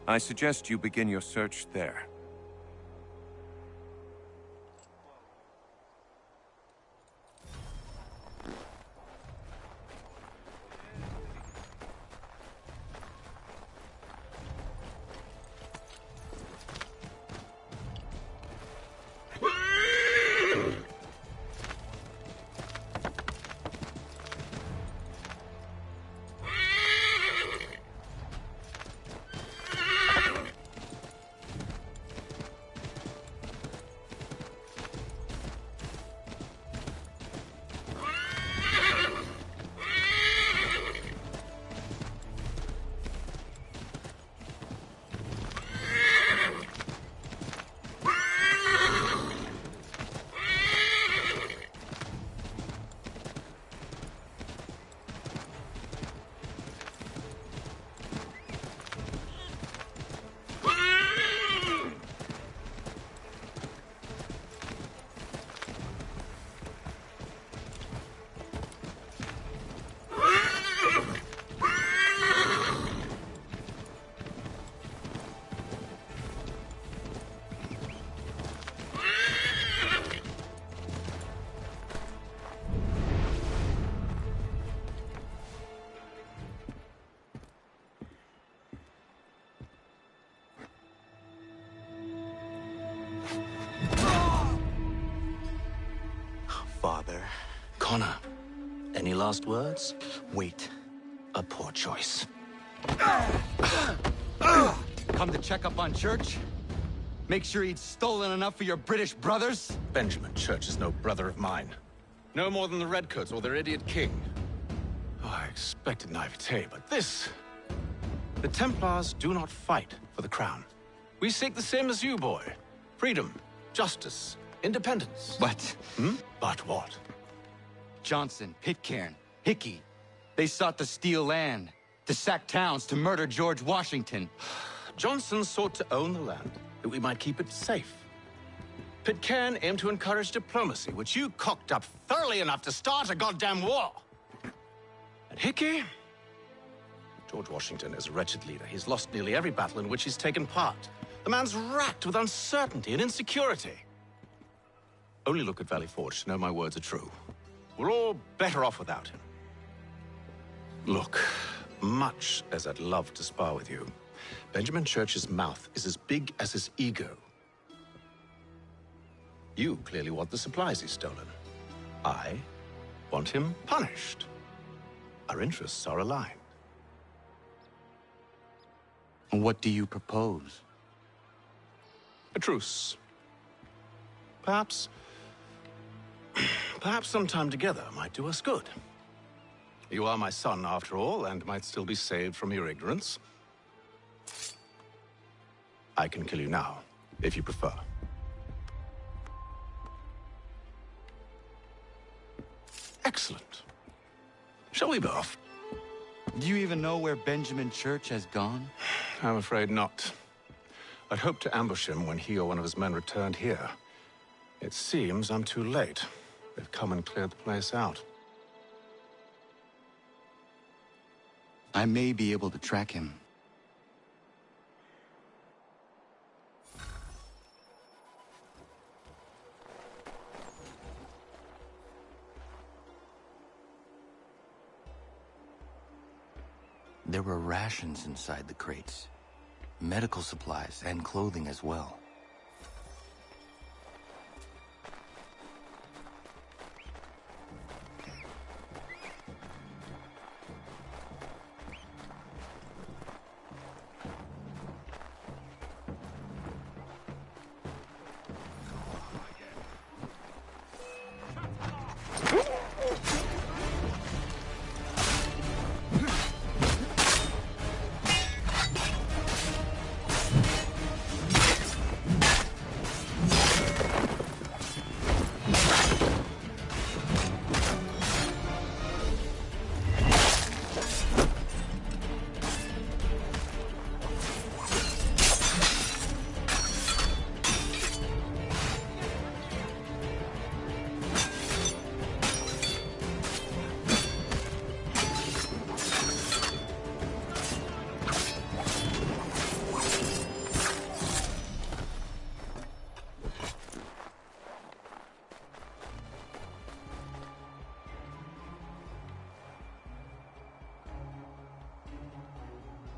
I suggest you begin your search there. Father. Connor, any last words? Wait. A poor choice. Come to check up on Church? Make sure he'd stolen enough for your British brothers? Benjamin Church is no brother of mine. No more than the Redcoats or their idiot king. Oh, I expected naivete, but this... The Templars do not fight for the crown. We seek the same as you, boy. Freedom, justice, independence. But... But what? Johnson, Pitcairn, Hickey. They sought to steal land, to sack towns, to murder George Washington. Johnson sought to own the land, that we might keep it safe. Pitcairn aimed to encourage diplomacy, which you cocked up thoroughly enough to start a goddamn war. And Hickey? George Washington is a wretched leader. He's lost nearly every battle in which he's taken part. The man's racked with uncertainty and insecurity. Only look at Valley Forge to know my words are true. We're all better off without him. Look, much as I'd love to spar with you, Benjamin Church's mouth is as big as his ego. You clearly want the supplies he's stolen. I want him punished. Our interests are aligned. What do you propose? A truce. Perhaps some time together might do us good. You are my son, after all, and might still be saved from your ignorance. I can kill you now, if you prefer. Excellent. Shall we be off? Do you even know where Benjamin Church has gone? I'm afraid not. I'd hoped to ambush him when he or one of his men returned here. It seems I'm too late. They've come and cleared the place out. I may be able to track him. There were rations inside the crates. Medical supplies and clothing as well.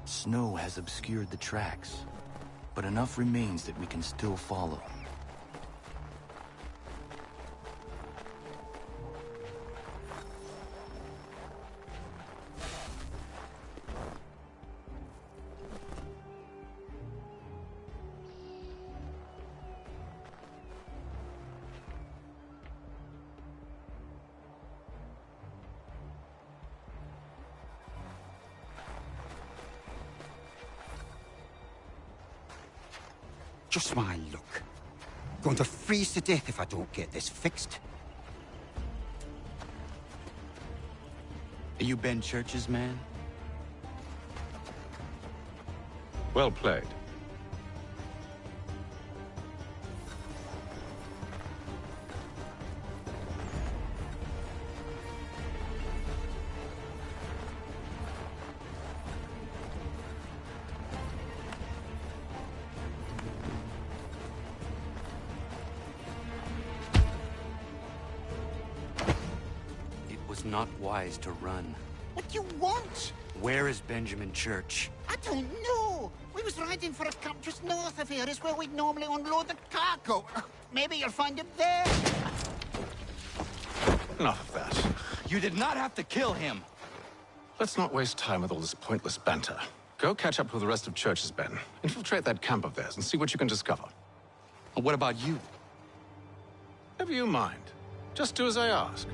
Snow has obscured the tracks, but enough remains that we can still follow. Just my luck. Going to freeze to death if I don't get this fixed. Are you Ben Church's man? Well played. Not wise to run. What do you want? Where is Benjamin Church? I don't know. We was riding for a camp just north of here. Is where we'd normally unload the cargo. Maybe you'll find him there. Enough of that. You did not have to kill him. Let's not waste time with all this pointless banter. Go catch up with the rest of Church's men. Infiltrate that camp of theirs and see what you can discover. And what about you? Never you mind. Just do as I ask.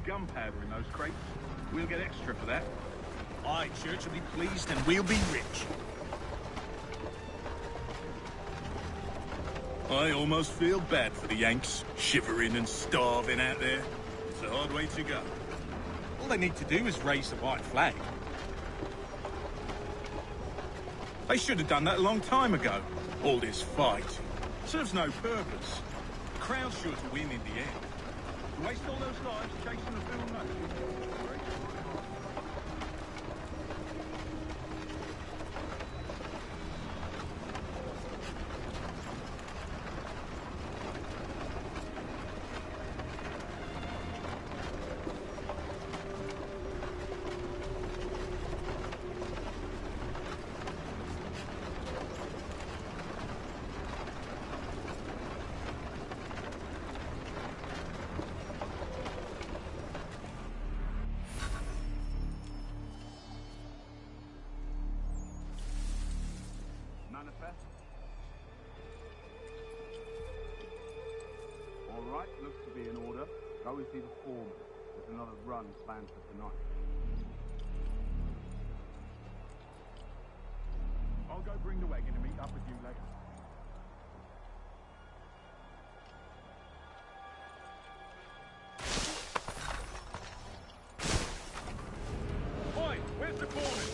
Gunpowder in those crates. We'll get extra for that. Aye, Church will be pleased and we'll be rich. I almost feel bad for the Yanks, shivering and starving out there. It's a hard way to go. All they need to do is raise the white flag. They should have done that a long time ago. All this fight serves no purpose. The crowd's sure to win in the end. Waste all those lives chasing the fool nuts. Alright, looks to be in order. Go and see the foreman. There's another run planned for tonight. I'll go bring the wagon and meet up with you later. Oi, where's the foreman?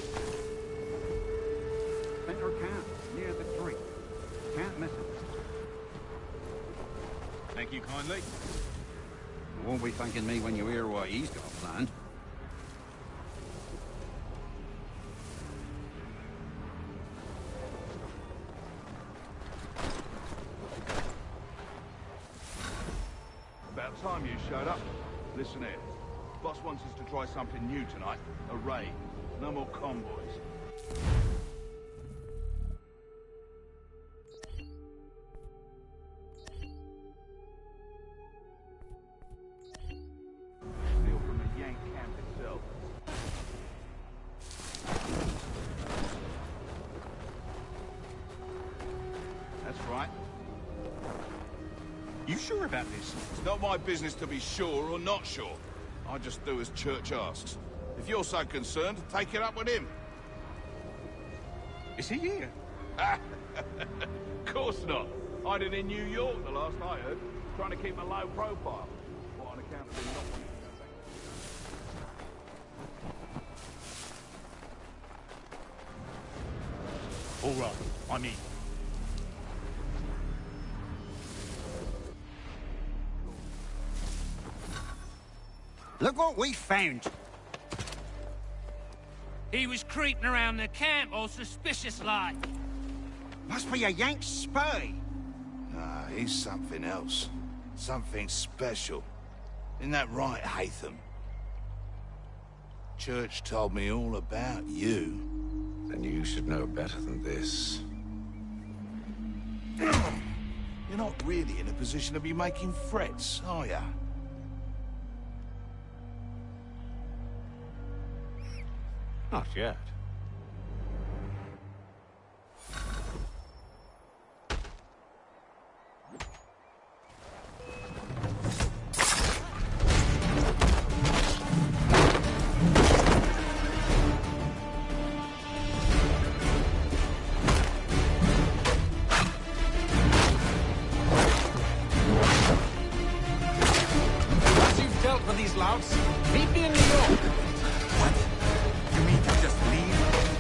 Center camp, near the tree. Can't miss it. Thank you kindly. You won't be thanking me when you hear what he's got planned. About time you showed up. Listen here. Boss wants us to try something new tonight. A raid. No more convoys. Steal from the Yank camp itself. That's right. You sure about this? It's not my business to be sure or not sure. I just do as Church asks. If you're so concerned, take it up with him. Is he here? Of course not. Hiding in New York, the last I heard. Trying to keep a low profile. What, on account of him not wanting to go back? All right, I'm in. Look what we found. He was creeping around the camp all suspicious-like. Must be a Yank spy. Nah, he's something else. Something special. Isn't that right, Haytham? Church told me all about you. Then you should know better than this. You're not really in a position to be making threats, are ya? Not yet. Once you've dealt with these louts, meet me in New York.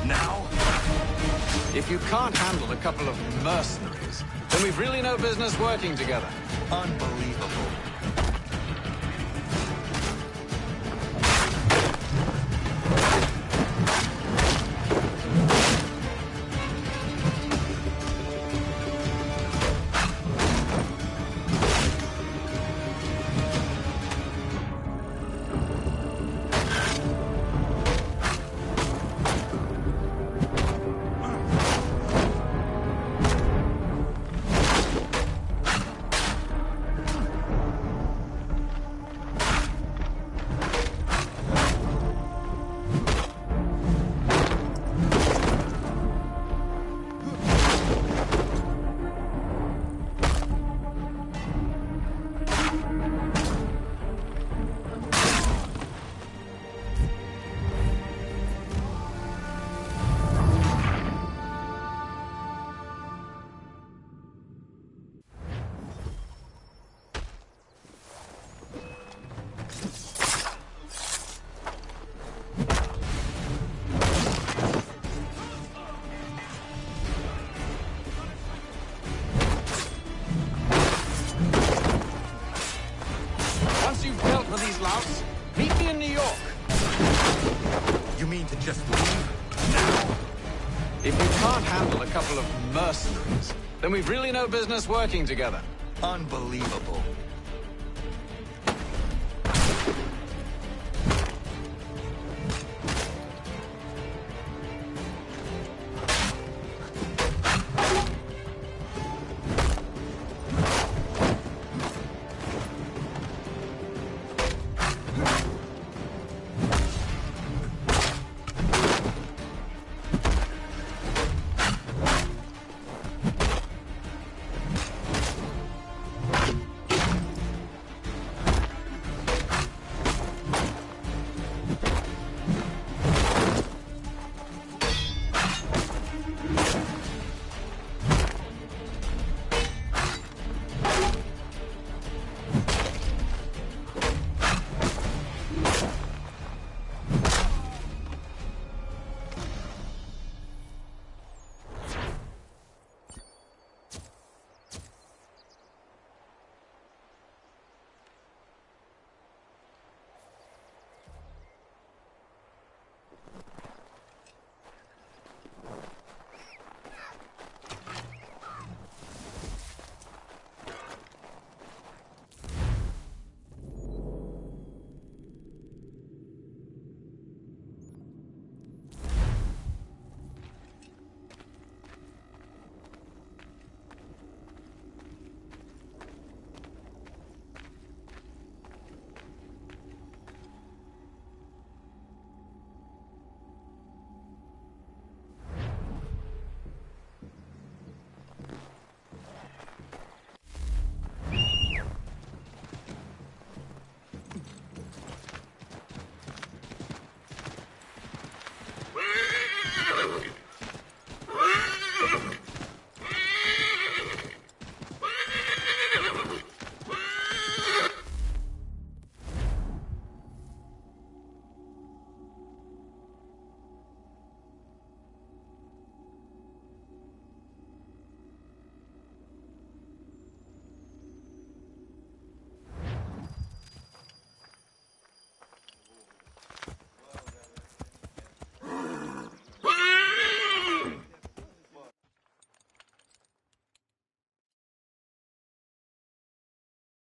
Now? If you can't handle a couple of mercenaries, then we've really no business working together. Unbelievable. Once you've dealt with these louts, meet me in New York. You mean to just leave? Now? If you can't handle a couple of mercenaries, then we've really no business working together. Unbelievable.